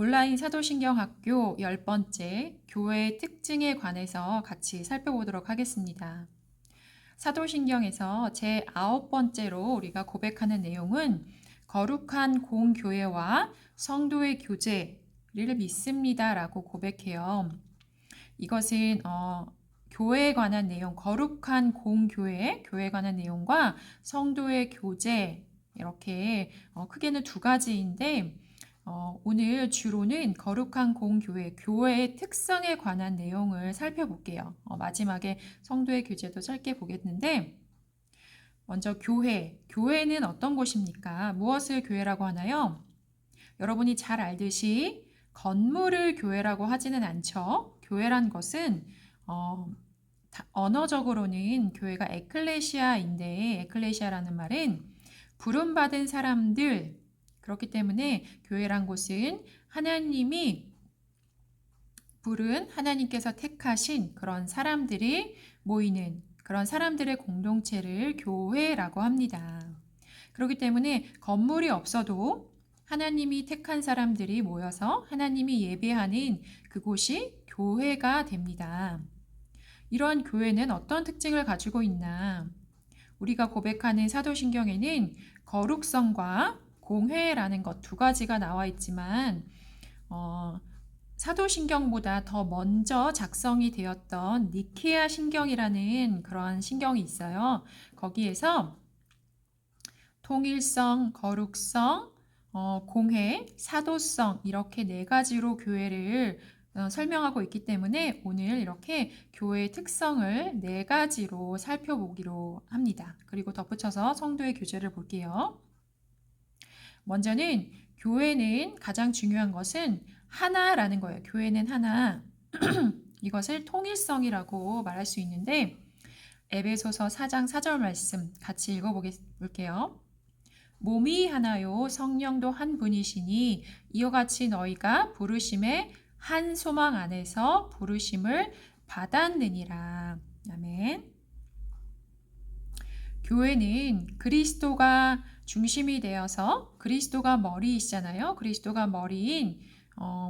온라인 사도신경학교 10번째 교회의 특징에 관해서 같이 살펴보도록 하겠습니다. 사도신경에서 제 9번째로 우리가 고백하는 내용은 거룩한 공교회와 성도의 교제를 믿습니다 라고 고백해요. 이것은 교회에 관한 내용, 거룩한 공교회, 교회에 관한 내용과 성도의 교제, 이렇게 크게는 두 가지인데 오늘 주로는 거룩한 공교회, 교회의 특성에 관한 내용을 살펴볼게요. 마지막에 성도의 교제도 짧게 보겠는데 먼저 교회는 어떤 곳입니까? 무엇을 교회라고 하나요? 여러분이 잘 알듯이 건물을 교회라고 하지는 않죠. 교회란 것은 언어적으로는 교회가 에클레시아인데 에클레시아라는 말은 부름받은 사람들, 그렇기 때문에 교회란 곳은 하나님이 부른, 하나님께서 택하신 그런 사람들이 모이는 그런 사람들의 공동체를 교회라고 합니다. 그렇기 때문에 건물이 없어도 하나님이 택한 사람들이 모여서 하나님이 예배하는 그곳이 교회가 됩니다. 이러한 교회는 어떤 특징을 가지고 있나? 우리가 고백하는 사도신경에는 거룩성과 공회라는 것 두 가지가 나와 있지만 사도신경보다 더 먼저 작성이 되었던 니케아 신경이라는 그런 신경이 있어요. 거기에서 통일성, 거룩성, 공회, 사도성 이렇게 네 가지로 교회를 설명하고 있기 때문에 오늘 이렇게 교회의 특성을 네 가지로 살펴보기로 합니다. 그리고 덧붙여서 성도의 교제를 볼게요. 먼저는 교회는 가장 중요한 것은 하나라는 거예요. 교회는 하나. 이것을 통일성이라고 말할 수 있는데 에베소서 4장 4절 말씀 같이 읽어볼게요. 몸이 하나요 성령도 한 분이시니 이와 같이 너희가 부르심의 한 소망 안에서 부르심을 받았느니라. 아멘. 교회는 그리스도가 중심이 되어서 그리스도가 머리이시잖아요. 그리스도가 머리인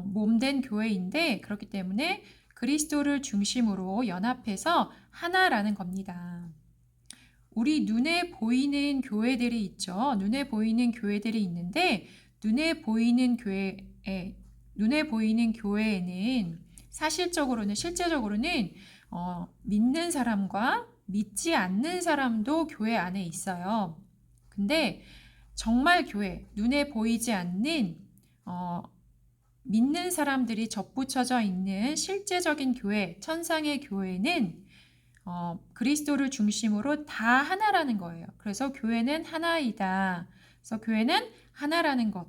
몸된 교회인데 그렇기 때문에 그리스도를 중심으로 연합해서 하나라는 겁니다. 우리 눈에 보이는 교회들이 있죠. 눈에 보이는 교회들이 있는데 눈에 보이는 교회에는 사실적으로는 실제적으로는 믿는 사람과 믿지 않는 사람도 교회 안에 있어요. 근데 정말 교회, 눈에 보이지 않는 믿는 사람들이 접붙여져 있는 실제적인 교회, 천상의 교회는 그리스도를 중심으로 다 하나라는 거예요. 그래서 교회는 하나이다. 그래서 교회는 하나라는 것.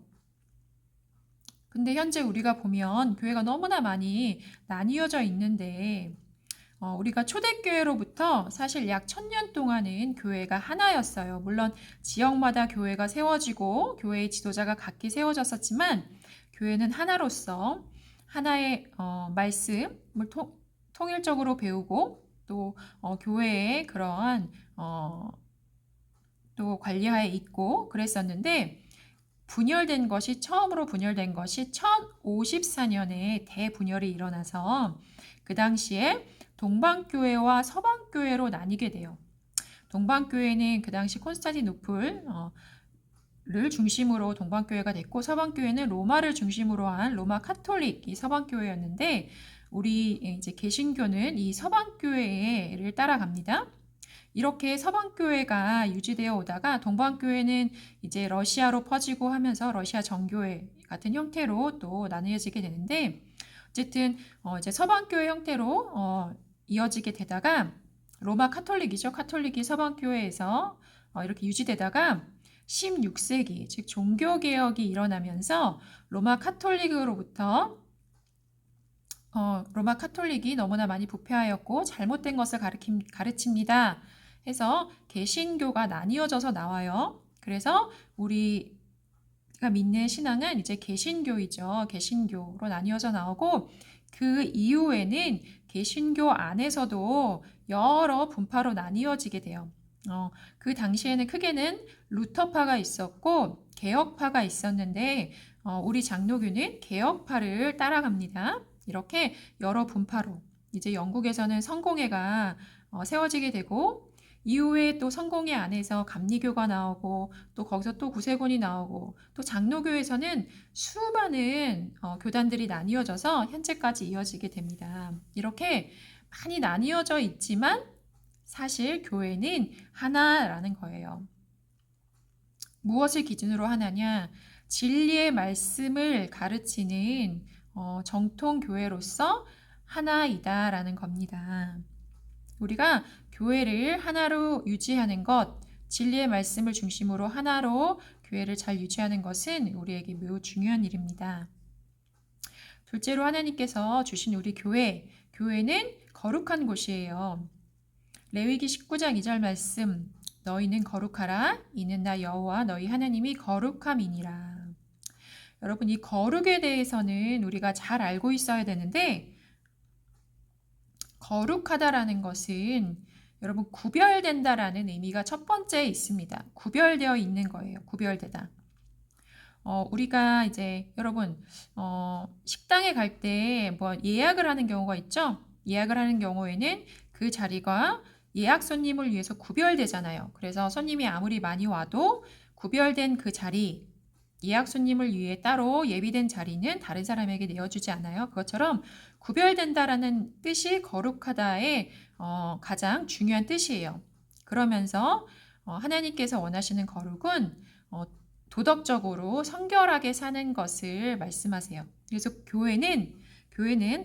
근데 현재 우리가 보면 교회가 너무나 많이 나뉘어져 있는데 우리가 초대교회로부터 사실 약 1000년 동안은 교회가 하나였어요. 물론 지역마다 교회가 세워지고 교회의 지도자가 각기 세워졌었지만 교회는 하나로서 하나의 말씀을 통일적으로 배우고 또 교회의 그러한 또 관리하에 있고 그랬었는데 처음으로 분열된 것이 1054년에 대분열이 일어나서 그 당시에 동방교회와 서방교회로 나뉘게 돼요. 동방교회는 그 당시 콘스탄티노플을 중심으로 동방교회가 됐고 서방교회는 로마를 중심으로 한 로마 카톨릭이 서방교회였는데 우리 이제 개신교는 이 서방교회를 따라갑니다. 이렇게 서방교회가 유지되어 오다가 동방교회는 이제 러시아로 퍼지고 하면서 러시아 정교회 같은 형태로 또 나뉘어지게 되는데 어쨌든 이제 서방교회 형태로 이어지게 되다가 로마 카톨릭이죠. 카톨릭이 서방교회에서 이렇게 유지되다가 16세기 즉 종교개혁이 일어나면서 로마 카톨릭이 너무나 많이 부패하였고 잘못된 것을 가르칩니다. 해서 개신교가 나뉘어져서 나와요. 그래서 우리가 믿는 신앙은 이제 개신교이죠. 개신교로 나뉘어져 나오고 그 이후에는 개신교 안에서도 여러 분파로 나뉘어지게 돼요. 그 당시에는 크게는 루터파가 있었고 개혁파가 있었는데 우리 장로교는 개혁파를 따라갑니다. 이렇게 여러 분파로 이제 영국에서는 성공회가 세워지게 되고 이후에 또 성공회 안에서 감리교가 나오고 또 거기서 또 구세군이 나오고 또 장로교에서는 수많은 교단들이 나뉘어져서 현재까지 이어지게 됩니다. 이렇게 많이 나뉘어져 있지만 사실 교회는 하나라는 거예요. 무엇을 기준으로 하나냐? 진리의 말씀을 가르치는 정통교회로서 하나이다라는 겁니다. 우리가 교회를 하나로 유지하는 것, 진리의 말씀을 중심으로 하나로 교회를 잘 유지하는 것은 우리에게 매우 중요한 일입니다. 둘째로 하나님께서 주신 우리 교회는 거룩한 곳이에요. 레위기 19장 2절 말씀, 너희는 거룩하라. 이는 나 여호와 너희 하나님이 거룩함이니라. 여러분, 이 거룩에 대해서는 우리가 잘 알고 있어야 되는데 거룩하다라는 것은 여러분 구별된다라는 의미가 첫 번째 있습니다. 구별되어 있는 거예요. 구별되다. 우리가 이제 여러분 식당에 갈 때 뭐 예약을 하는 경우가 있죠. 예약을 하는 경우에는 그 자리가 예약 손님을 위해서 구별되잖아요. 그래서 손님이 아무리 많이 와도 구별된 그 자리, 예약 손님을 위해 따로 예비된 자리는 다른 사람에게 내어주지 않아요. 그것처럼 구별된다라는 뜻이 거룩하다의 가장 중요한 뜻이에요. 그러면서 하나님께서 원하시는 거룩은 도덕적으로 성결하게 사는 것을 말씀하세요. 그래서 교회는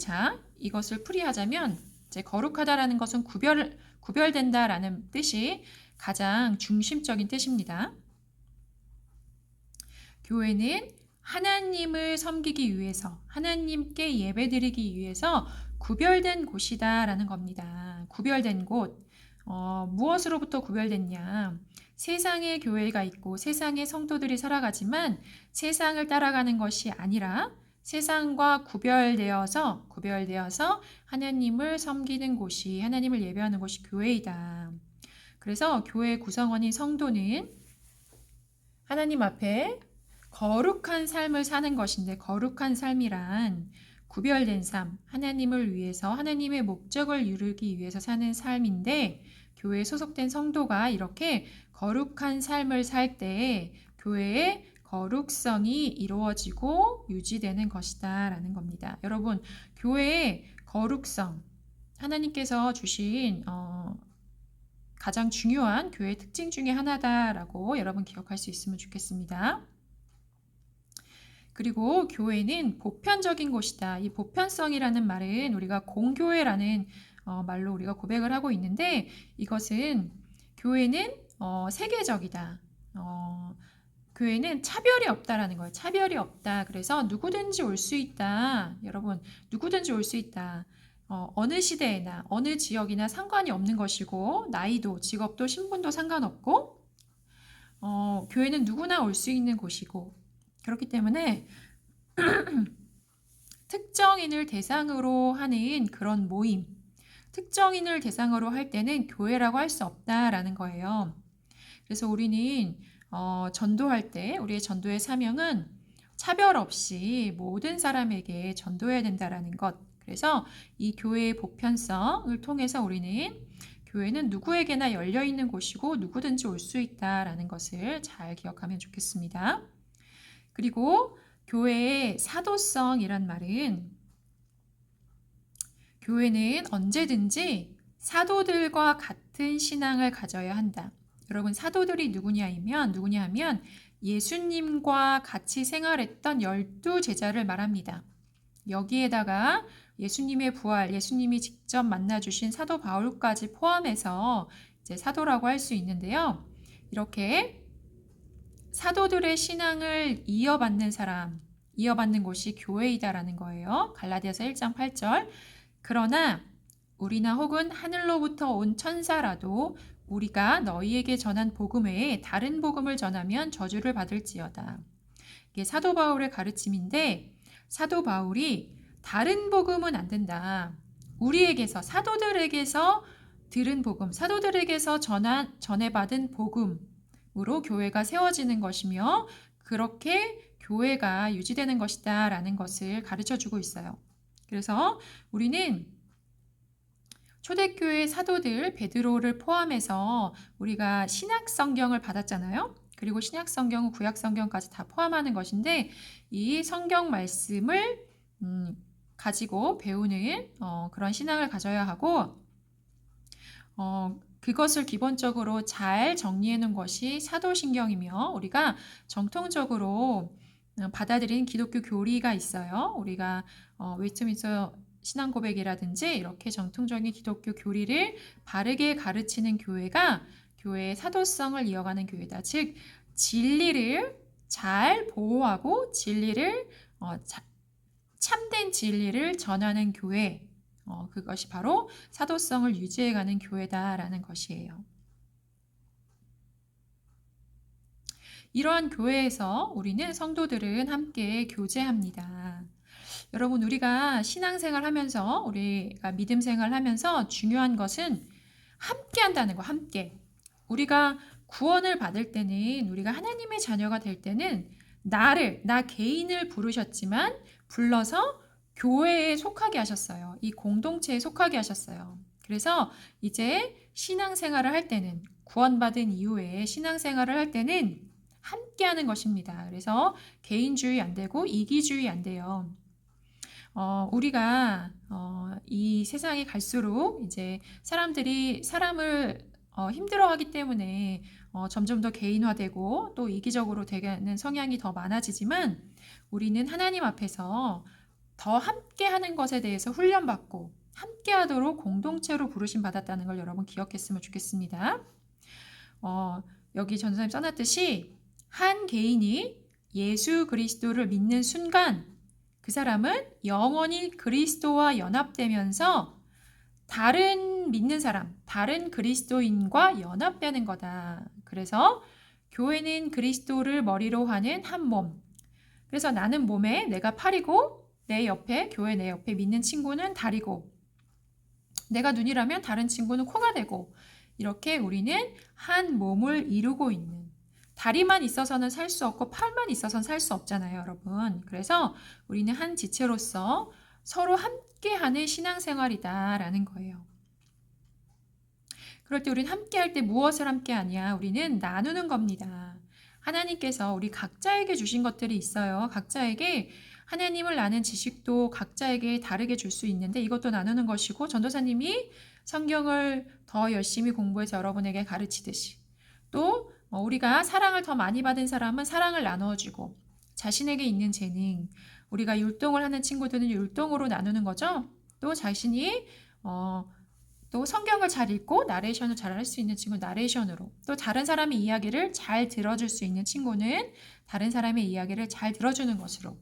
자, 이것을 풀이하자면 이제 거룩하다라는 것은 구별된다라는 뜻이 가장 중심적인 뜻입니다. 교회는 하나님을 섬기기 위해서, 하나님께 예배드리기 위해서 구별된 곳이다라는 겁니다. 구별된 곳. 무엇으로부터 구별됐냐? 세상의 교회가 있고 세상의 성도들이 살아가지만 세상을 따라가는 것이 아니라 세상과 구별되어서 하나님을 섬기는 곳이, 하나님을 예배하는 곳이 교회이다. 그래서 교회 구성원인 성도는 하나님 앞에 거룩한 삶을 사는 것인데, 거룩한 삶이란 구별된 삶, 하나님을 위해서, 하나님의 목적을 이루기 위해서 사는 삶인데, 교회에 소속된 성도가 이렇게 거룩한 삶을 살 때 교회의 거룩성이 이루어지고 유지되는 것이다 라는 겁니다. 여러분, 교회의 거룩성, 하나님께서 주신 가장 중요한 교회의 특징 중에 하나다라고 여러분 기억할 수 있으면 좋겠습니다. 그리고 교회는 보편적인 곳이다. 이 보편성이라는 말은 우리가 공교회라는 말로 우리가 고백을 하고 있는데, 이것은 교회는 세계적이다. 교회는 차별이 없다라는 거예요. 차별이 없다. 그래서 누구든지 올 수 있다. 여러분, 누구든지 올 수 있다. 어느 시대에나 어느 지역이나 상관이 없는 것이고, 나이도 직업도 신분도 상관없고, 교회는 누구나 올 수 있는 곳이고, 그렇기 때문에 특정인을 대상으로 하는 그런 모임, 특정인을 대상으로 할 때는 교회라고 할 수 없다라는 거예요. 그래서 우리는 전도할 때 우리의 전도의 사명은 차별 없이 모든 사람에게 전도해야 된다라는 것. 그래서 이 교회의 보편성을 통해서 우리는 교회는 누구에게나 열려있는 곳이고 누구든지 올 수 있다라는 것을 잘 기억하면 좋겠습니다. 그리고 교회의 사도성이란 말은 교회는 언제든지 사도들과 같은 신앙을 가져야 한다. 여러분, 사도들이 누구냐 하면 예수님과 같이 생활했던 12제자를 말합니다. 여기에다가 예수님의 부활, 예수님이 직접 만나주신 사도 바울까지 포함해서 이제 사도라고 할 수 있는데요. 이렇게 사도들의 신앙을 이어받는 곳이 교회이다라는 거예요. 갈라디아서 1장 8절. 그러나 우리나 혹은 하늘로부터 온 천사라도 우리가 너희에게 전한 복음 외에 다른 복음을 전하면 저주를 받을지어다. 이게 사도 바울의 가르침인데, 사도 바울이 다른 복음은 안 된다. 우리에게서, 사도들에게서 들은 복음, 사도들에게서 전해받은 복음으로 교회가 세워지는 것이며, 그렇게 교회가 유지되는 것이다 라는 것을 가르쳐 주고 있어요. 그래서 우리는 초대교회 사도들 베드로를 포함해서 우리가 신약 성경을 받았잖아요. 그리고 신약 성경은 구약 성경까지 다 포함하는 것인데 이 성경 말씀을 가지고 배우는 그런 신앙을 가져야 하고 그것을 기본적으로 잘 정리해 놓은 것이 사도신경이며 우리가 정통적으로 받아들인 기독교 교리가 있어요. 우리가 웨스트민스터 신앙고백이라든지 이렇게 정통적인 기독교 교리를 바르게 가르치는 교회가 교회의 사도성을 이어가는 교회다. 즉 진리를 잘 보호하고 진리를 참된 진리를 전하는 교회, 그것이 바로 사도성을 유지해가는 교회다라는 것이에요. 이러한 교회에서 우리는 성도들은 함께 교제합니다. 여러분, 우리가 신앙생활 하면서, 우리가 믿음 생활 하면서 중요한 것은 함께 한다는 거, 함께. 우리가 구원을 받을 때는, 우리가 하나님의 자녀가 될 때는 나 개인을 부르셨지만 불러서 교회에 속하게 하셨어요. 이 공동체에 속하게 하셨어요. 그래서 이제 신앙생활을 할 때는, 구원받은 이후에 신앙생활을 할 때는 함께 하는 것입니다. 그래서 개인주의 안 되고 이기주의 안 돼요. 우리가 이 세상에 갈수록 이제 사람들이 사람을 힘들어하기 때문에 점점 더 개인화되고 또 이기적으로 되는 성향이 더 많아지지만 우리는 하나님 앞에서 더 함께하는 것에 대해서 훈련받고 함께하도록 공동체로 부르심 받았다는 걸 여러분 기억했으면 좋겠습니다. 여기 전도사님 써놨듯이 한 개인이 예수 그리스도를 믿는 순간 그 사람은 영원히 그리스도와 연합되면서 다른 믿는 사람, 다른 그리스도인과 연합되는 거다. 그래서 교회는 그리스도를 머리로 하는 한 몸. 그래서 나는 몸에 내가 팔이고 내 옆에 교회 내 옆에 믿는 친구는 다리고 내가 눈이라면 다른 친구는 코가 되고 이렇게 우리는 한 몸을 이루고 있는 다리만 있어서는 살 수 없고 팔만 있어서는 살 수 없잖아요, 여러분. 그래서 우리는 한 지체로서 서로 함께하는 신앙생활이다라는 거예요. 그럴 때 우리는 함께할 때 무엇을 함께하냐? 우리는 나누는 겁니다. 하나님께서 우리 각자에게 주신 것들이 있어요. 각자에게 하나님을 아는 지식도 각자에게 다르게 줄 수 있는데 이것도 나누는 것이고 전도사님이 성경을 더 열심히 공부해서 여러분에게 가르치듯이 또 우리가 사랑을 더 많이 받은 사람은 사랑을 나누어주고 자신에게 있는 재능 우리가 율동을 하는 친구들은 율동으로 나누는 거죠. 또 자신이 또 성경을 잘 읽고 나레이션을 잘 할 수 있는 친구는 나레이션으로 또 다른 사람의 이야기를 잘 들어줄 수 있는 친구는 다른 사람의 이야기를 잘 들어주는 것으로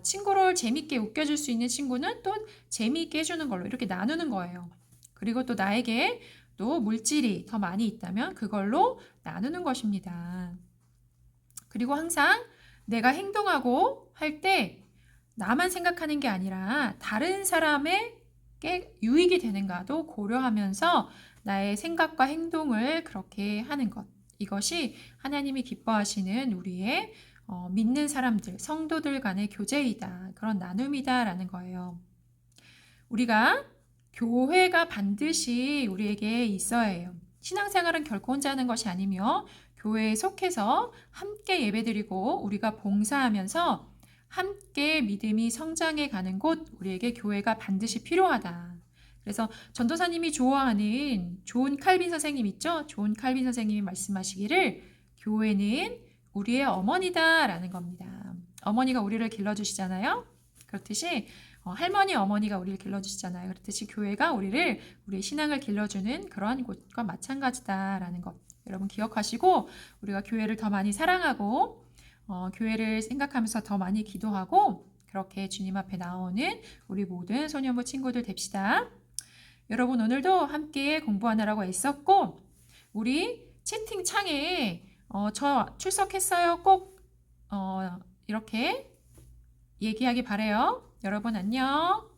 친구를 재밌게 웃겨줄 수 있는 친구는 또 재미있게 해주는 걸로 이렇게 나누는 거예요. 그리고 또 나에게 또 물질이 더 많이 있다면 그걸로 나누는 것입니다. 그리고 항상 내가 행동하고 할 때 나만 생각하는 게 아니라 다른 사람에게 유익이 되는가도 고려하면서 나의 생각과 행동을 그렇게 하는 것. 이것이 하나님이 기뻐하시는 우리의 믿는 사람들, 성도들 간의 교제이다. 그런 나눔이다라는 거예요. 우리가 교회가 반드시 우리에게 있어야 해요. 신앙생활은 결코 혼자 하는 것이 아니며 교회에 속해서 함께 예배드리고 우리가 봉사하면서 함께 믿음이 성장해 가는 곳 우리에게 교회가 반드시 필요하다. 그래서 전도사님이 좋아하는 존 칼빈 선생님 있죠? 존 칼빈 선생님이 말씀하시기를 교회는 우리의 어머니다라는 겁니다. 어머니가 우리를 길러주시잖아요. 그렇듯이 할머니, 어머니가 우리를 길러주시잖아요. 그렇듯이 교회가 우리의 신앙을 길러주는 그런 곳과 마찬가지다라는 것. 여러분 기억하시고 우리가 교회를 더 많이 사랑하고 교회를 생각하면서 더 많이 기도하고 그렇게 주님 앞에 나오는 우리 모든 소년부 친구들 됩시다. 여러분 오늘도 함께 공부하느라고 애썼고 우리 채팅창에 저 출석했어요. 꼭 이렇게 얘기하기 바래요. 여러분 안녕.